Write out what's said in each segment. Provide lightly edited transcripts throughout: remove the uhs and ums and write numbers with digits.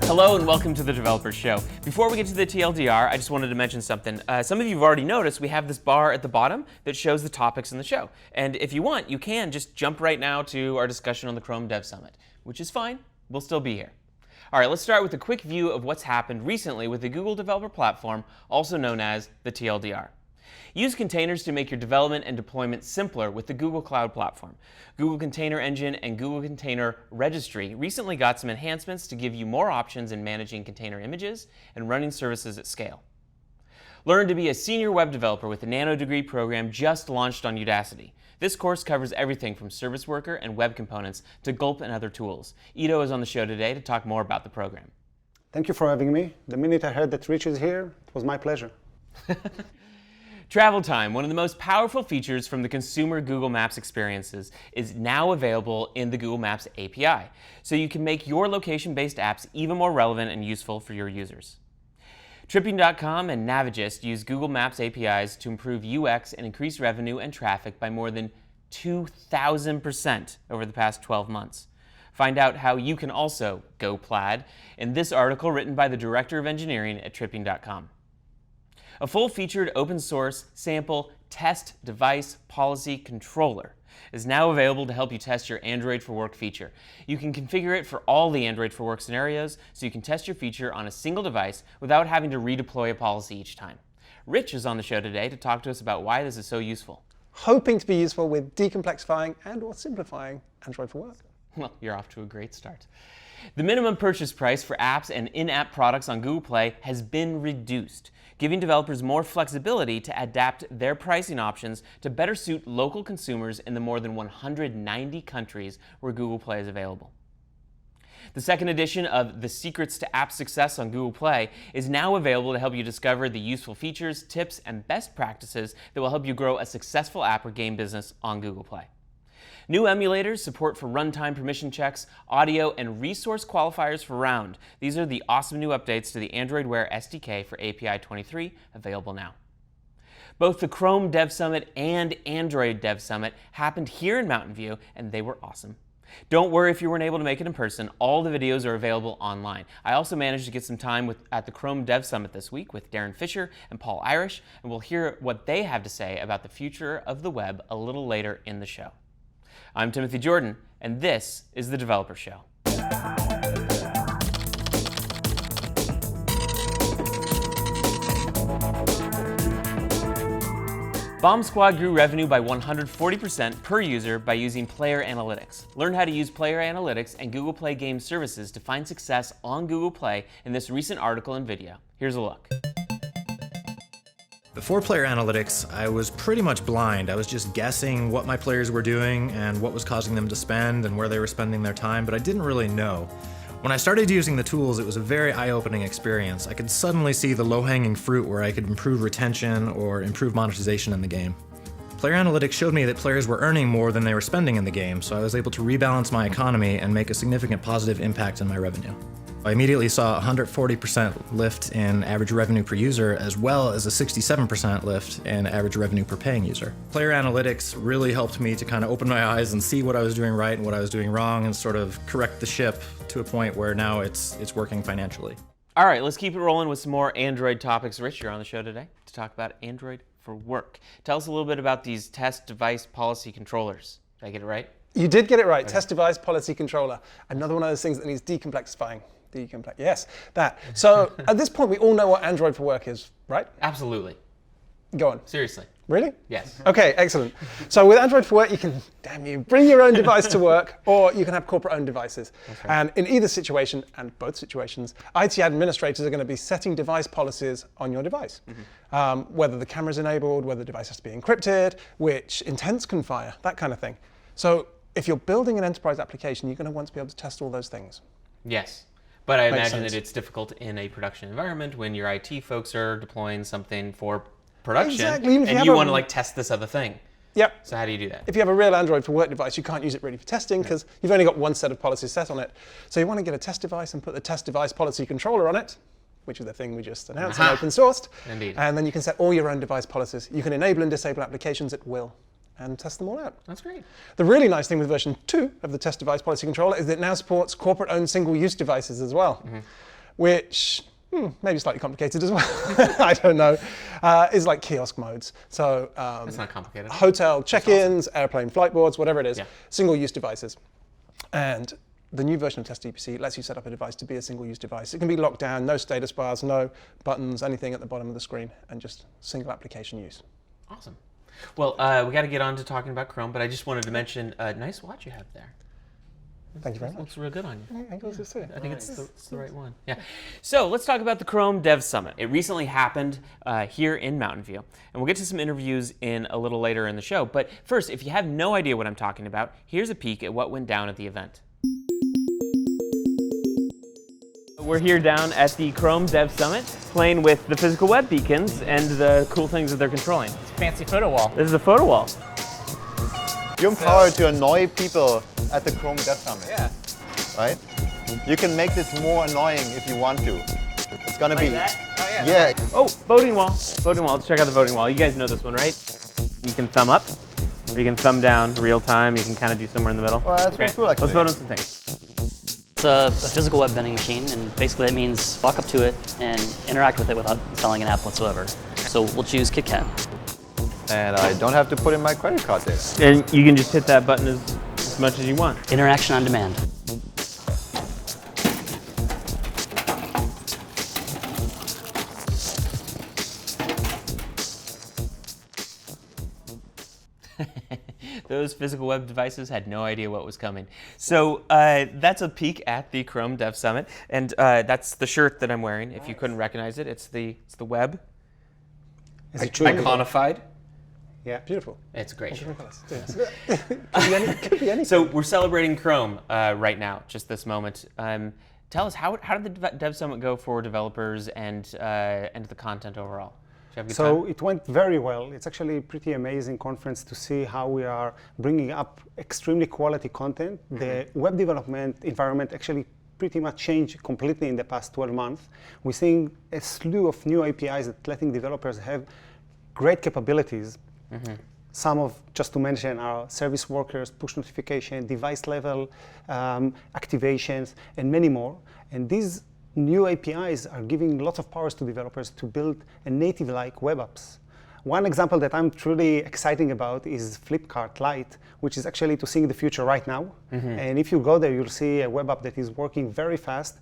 Hello and welcome to the Developer Show. Before we get to the TLDR, I just wanted to mention something. Some of you have already noticed we have this bar at the bottom that shows the topics in the show. And if you want, you can just jump right now to our discussion on the Chrome Dev Summit, which is fine. We'll still be here. All right, let's start with a quick view of what's happened recently with the Google Developer Platform, also known as the TLDR. Use containers to make your development and deployment simpler with the Google Cloud Platform. Google Container Engine and Google Container Registry recently got some enhancements to give you more options in managing container images and running services at scale. Learn to be a senior web developer with the Nanodegree program just launched on Udacity. This course covers everything from Service Worker and web components to Gulp and other tools. Ido is on the show today to talk more about the program. Thank you for having me. The minute I heard that Rich is here, it was my pleasure. Travel time, one of the most powerful features from the consumer Google Maps experiences, is now available in the Google Maps API, so you can make your location-based apps even more relevant and useful for your users. Tripping.com and Navigist use Google Maps APIs to improve UX and increase revenue and traffic by more than 2,000% over the past 12 months. Find out how you can also go plaid in this article written by the Director of Engineering at Tripping.com. A full-featured open-source sample test device policy controller is now available to help you test your Android for Work feature. You can configure it for all the Android for Work scenarios, so you can test your feature on a single device without having to redeploy a policy each time. Rich is on the show today to talk to us about why this is so useful. Hoping to be useful with decomplexifying and or simplifying Android for Work. Well, you're off to a great start. The minimum purchase price for apps and in-app products on Google Play has been reduced, giving developers more flexibility to adapt their pricing options to better suit local consumers in the more than 190 countries where Google Play is available. The second edition of The Secrets to App Success on Google Play is now available to help you discover the useful features, tips, and best practices that will help you grow a successful app or game business on Google Play. New emulators, support for runtime permission checks, audio, and resource qualifiers for Round. These are the awesome new updates to the Android Wear SDK for API 23, available now. Both the Chrome Dev Summit and Android Dev Summit happened here in Mountain View, and they were awesome. Don't worry if you weren't able to make it in person. All the videos are available online. I also managed to get some time at the Chrome Dev Summit this week with Darin Fisher and Paul Irish, and we'll hear what they have to say about the future of the web a little later in the show. I'm Timothy Jordan, and this is The Developer Show. Bomb Squad grew revenue by 140% per user by using Player Analytics. Learn how to use Player Analytics and Google Play Game Services to find success on Google Play in this recent article and video. Here's a look. Before Player Analytics, I was pretty much blind. I was just guessing what my players were doing and what was causing them to spend and where they were spending their time, but I didn't really know. When I started using the tools, it was a very eye-opening experience. I could suddenly see the low-hanging fruit where I could improve retention or improve monetization in the game. Player Analytics showed me that players were earning more than they were spending in the game, so I was able to rebalance my economy and make a significant positive impact on my revenue. I immediately saw a 140% lift in average revenue per user, as well as a 67% lift in average revenue per paying user. Player Analytics really helped me to kind of open my eyes and see what I was doing right and what I was doing wrong and sort of correct the ship to a point where now it's working financially. All right, let's keep it rolling with some more Android topics. Rich, you're on the show today to talk about Android for Work. Tell us a little bit about these test device policy controllers. Did I get it right? You did get it right. Okay. Test device policy controller. Another one of those things that needs decomplexifying. Yes, that. So at this point, we all know what Android for Work is, right? Absolutely. Go on. Seriously. Really? Yes. Okay, excellent. So with Android for Work, you can, bring your own device to work, or you can have corporate-owned devices. Okay. And in either situation, and both situations, IT administrators are going to be setting device policies on your device. Whether the camera's enabled, whether the device has to be encrypted, which intents can fire, that kind of thing. So if you're building an enterprise application, you're going to want to be able to test all those things. Yes. But I Makes imagine sense. that it's difficult in a production environment when your IT folks are deploying something for production, Exactly. Even if and you you have want to like test this other thing. Yep. So how do you do that? If you have a real Android for Work device, you can't use it really for testing because you've only got one set of policies set on it. So you want to get a test device and put the test device policy controller on it, which is the thing we just announced and open sourced. Indeed. And then you can set all your own device policies. You can enable and disable applications at will and test them all out. That's great. The really nice thing with version 2 of the test device policy controller is that it now supports corporate-owned single-use devices as well. which maybe slightly complicated as well. I don't know. Is like kiosk modes. So That's not complicated. hotel check-ins, airplane flight boards, whatever it is, Yeah. single-use devices. And the new version of TestDPC lets you set up a device to be a single-use device. It can be locked down, no status bars, no buttons, anything at the bottom of the screen, and just single application use. Awesome. Well, we got to get on to talking about Chrome, but I just wanted to mention a nice watch you have there. Thank you very much. Looks real good on you. I think it's the right one. Yeah. So let's talk about the Chrome Dev Summit. It recently happened here in Mountain View, and we'll get to some interviews in a little later in the show. But first, if you have no idea what I'm talking about, here's a peek at what went down at the event. We're here down at the Chrome Dev Summit, playing with the physical web beacons and the cool things that they're controlling. It's a fancy photo wall. This is a photo wall. You're empowered to annoy people at the Chrome Dev Summit. Yeah. Right? You can make this more annoying if you want to. It's gonna be. that? Oh, Yeah. Oh, voting wall. Voting wall. Let's check out the voting wall. You guys know this one, right? You can thumb up, or you can thumb down real time. You can kind of do somewhere in the middle. Well, that's pretty cool, actually. Let's vote on some things. It's a physical web vending machine, and basically that means walk up to it and interact with it without installing an app whatsoever. So we'll choose KitKat. And I don't have to put in my credit card data. And you can just hit that button as much as you want. Interaction on demand. Those physical web devices had no idea what was coming. So that's a peek at the Chrome Dev Summit, and that's the shirt that I'm wearing. If you couldn't recognize it, it's the web. Is it true? Iconified. Yeah. Beautiful. It's a great shirt. Yes. Could be anything. So we're celebrating Chrome right now, just this moment. Tell us, how did the Dev Summit go for developers and the content overall? Did you have a good So time? it went very well. It's actually a pretty amazing conference to see how we are bringing up extremely quality content. The web development environment actually pretty much changed completely in the past 12 months. We're seeing a slew of new APIs that letting developers have great capabilities. Some of, just to mention, are service workers, push notification, device level activations, and many more. And these new APIs are giving lots of powers to developers to build a native-like web apps. One example that I'm truly excited about is Flipkart Lite, which is actually to see the future right now. And if you go there, you'll see a web app that is working very fast,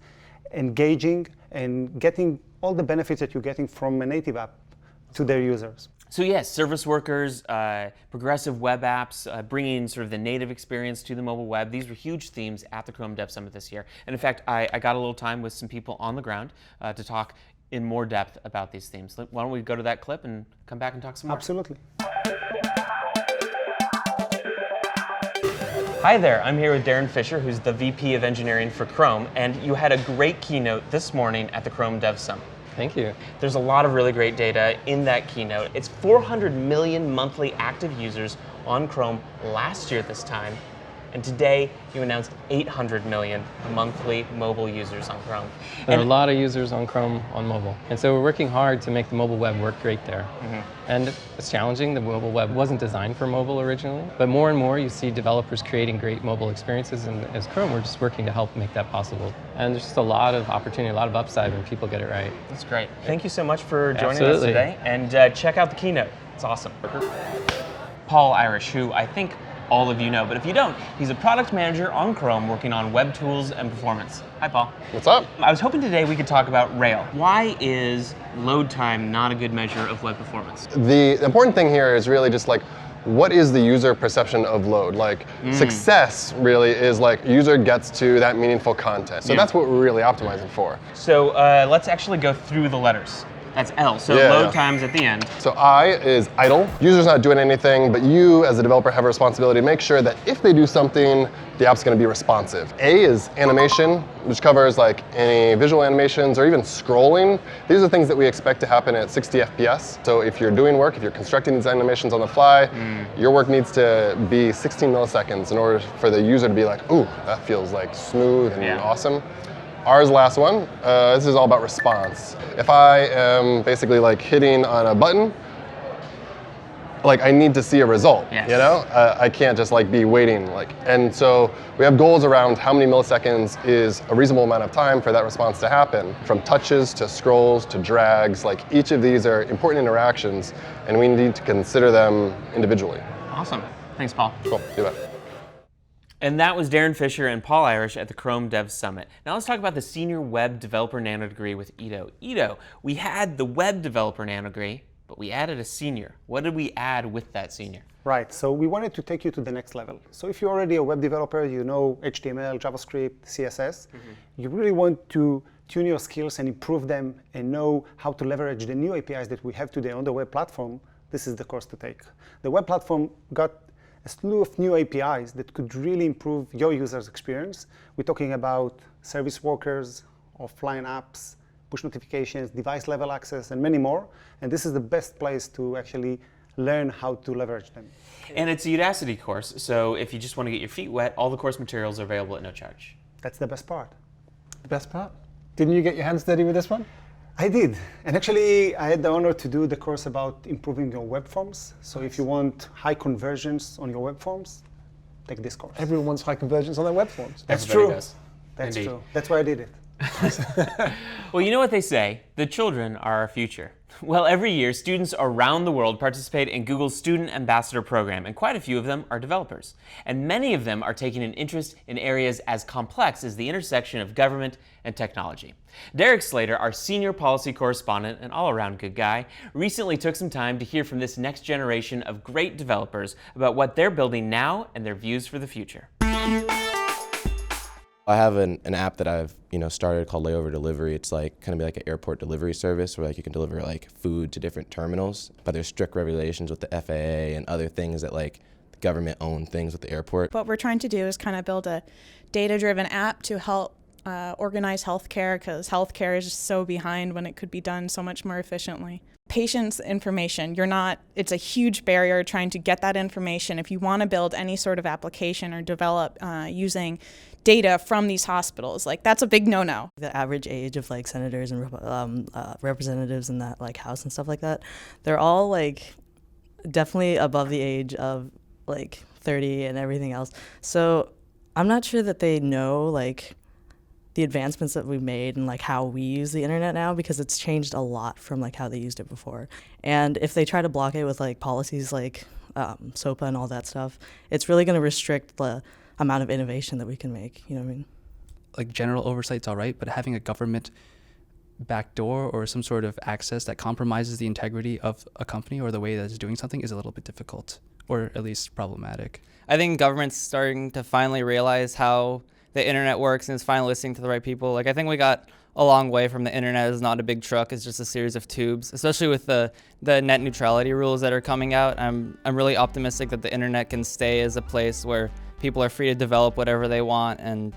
engaging, and getting all the benefits that you're getting from a native app to their users. So yes, service workers, progressive web apps, bringing sort of the native experience to the mobile web. These were huge themes at the Chrome Dev Summit this year. And in fact, I got a little time with some people on the ground to talk in more depth about these themes. Why don't we go to that clip and come back and talk some more? Absolutely. Hi there, I'm here with Darin Fisher, who's the VP of Engineering for Chrome, and you had a great keynote this morning at the Chrome Dev Summit. Thank you. There's a lot of really great data in that keynote. It's 400 million monthly active users on Chrome last year at this time, and today you announced 800 million monthly mobile users on Chrome. There are a lot of users on Chrome on mobile, and so we're working hard to make the mobile web work great there. And it's challenging. The mobile web wasn't designed for mobile originally, but more and more you see developers creating great mobile experiences, and as Chrome, we're just working to help make that possible. And there's just a lot of opportunity, a lot of upside when people get it right. That's great. Thank you so much for joining us Absolutely. today, and check out the keynote. It's awesome. Paul Irish, who I think all of you know, but if you don't, he's a product manager on Chrome working on web tools and performance. Hi, Paul. What's up? I was hoping today we could talk about Rail. Why is load time not a good measure of web performance? The important thing here is really just like, what is the user perception of load? Like, success really is like user gets to that meaningful content. So that's what we're really optimizing for. So let's actually go through the letters. That's L, so Yeah. load times at the end. So I is idle. User's not doing anything, but you as a developer have a responsibility to make sure that if they do something, the app's gonna be responsive. A is animation, which covers like any visual animations or even scrolling. These are things that we expect to happen at 60 FPS. So if you're doing work, if you're constructing these animations on the fly, your work needs to be 16 milliseconds in order for the user to be like, ooh, that feels like smooth and awesome. R is the last one. This is all about response. If I am basically like hitting on a button, like I need to see a result, Yes. you know? I can't just like be waiting, and so we have goals around how many milliseconds is a reasonable amount of time for that response to happen, from touches to scrolls to drags. Like each of these are important interactions, and we need to consider them individually. Awesome. Thanks, Paul. Cool, do that. And that was Darin Fisher and Paul Irish at the Chrome Dev Summit. Now let's talk about the Senior Web Developer Nanodegree with Ido. Ido, we had the Web Developer Nanodegree, but we added a senior. What did we add with that senior? Right, so we wanted to take you to the next level. So if you're already a web developer, you know HTML, JavaScript, CSS, you really want to tune your skills and improve them and know how to leverage the new APIs that we have today on the web platform. This is the course to take. The web platform got a slew of new APIs that could really improve your user's experience. We're talking about service workers, offline apps, push notifications, device level access, and many more. And this is the best place to actually learn how to leverage them. And it's a Udacity course, so if you just want to get your feet wet, all the course materials are available at no charge. That's the best part. The best part. Didn't you get your hands dirty with this one? I did. And actually, I had the honor to do the course about improving your web forms. So if you want high conversions on your web forms, take this course. Everyone wants high conversions on their web forms. That's Everybody true. does. That's Indeed. true. That's why I did it. Well, you know what they say, the children are our future. Well, every year, students around the world participate in Google's Student Ambassador program, and quite a few of them are developers. And many of them are taking an interest in areas as complex as the intersection of government and technology. Derek Slater, our senior policy correspondent and all-around good guy, recently took some time to hear from this next generation of great developers about what they're building now and their views for the future. I have an app that I've started called Layover Delivery. It's like kind of like an airport delivery service where like you can deliver like food to different terminals, but there's strict regulations with the FAA and other things that like the government own things with the airport. What we're trying to do is kind of build a data-driven app to help organize healthcare, because healthcare is just so behind when it could be done so much more efficiently. Patient's information, it's a huge barrier trying to get that information. If you want to build any sort of application or develop using data from these hospitals, like that's a big no-no. The average age of like senators and representatives in that like house and stuff like that, they're all like definitely above the age of like 30 and everything else. So I'm not sure that they know like the advancements that we've made and like how we use the internet now, because it's changed a lot from like how they used it before. And if they try to block it with like policies like SOPA and all that stuff, it's really going to restrict the amount of innovation that we can make, you know what I mean? Like general oversight's all right, but having a government backdoor or some sort of access that compromises the integrity of a company or the way that it's doing something is a little bit difficult, or at least problematic. I think government's starting to finally realize how the internet works and is finally listening to the right people. Like I think we got a long way from the internet is not a big truck, it's just a series of tubes, especially with the net neutrality rules that are coming out. I'm really optimistic that the internet can stay as a place where people are free to develop whatever they want, and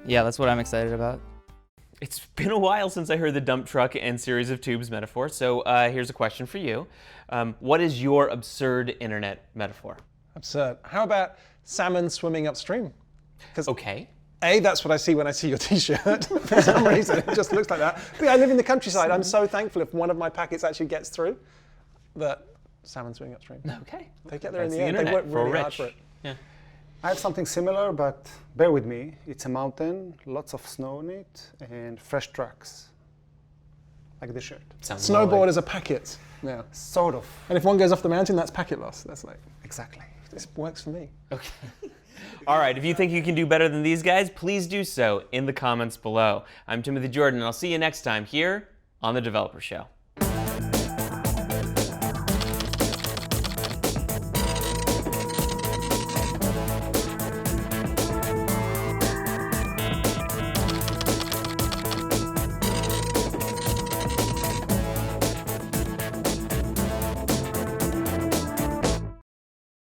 yeah, that's what I'm excited about. It's been a while since I heard the dump truck and series of tubes metaphor, so here's a question for you. What is your absurd internet metaphor? Absurd. How about salmon swimming upstream? Okay. A, that's what I see when I see your t-shirt. For some reason, it just looks like that. B, I live in the countryside. I'm so thankful if one of my packets actually gets through that salmon swimming upstream. Okay. They get there in That's the end. They work really hard for it. Yeah. I have something similar, but bear with me. It's a mountain, lots of snow on it, and fresh tracks, like the shirt. Snowboard is a packet now. Sort of. And if one goes off the mountain, that's packet loss. That's like, exactly. This works for me. Okay. All right, if you think you can do better than these guys, please do so in the comments below. I'm Timothy Jordan, and I'll see you next time here on The Developer Show.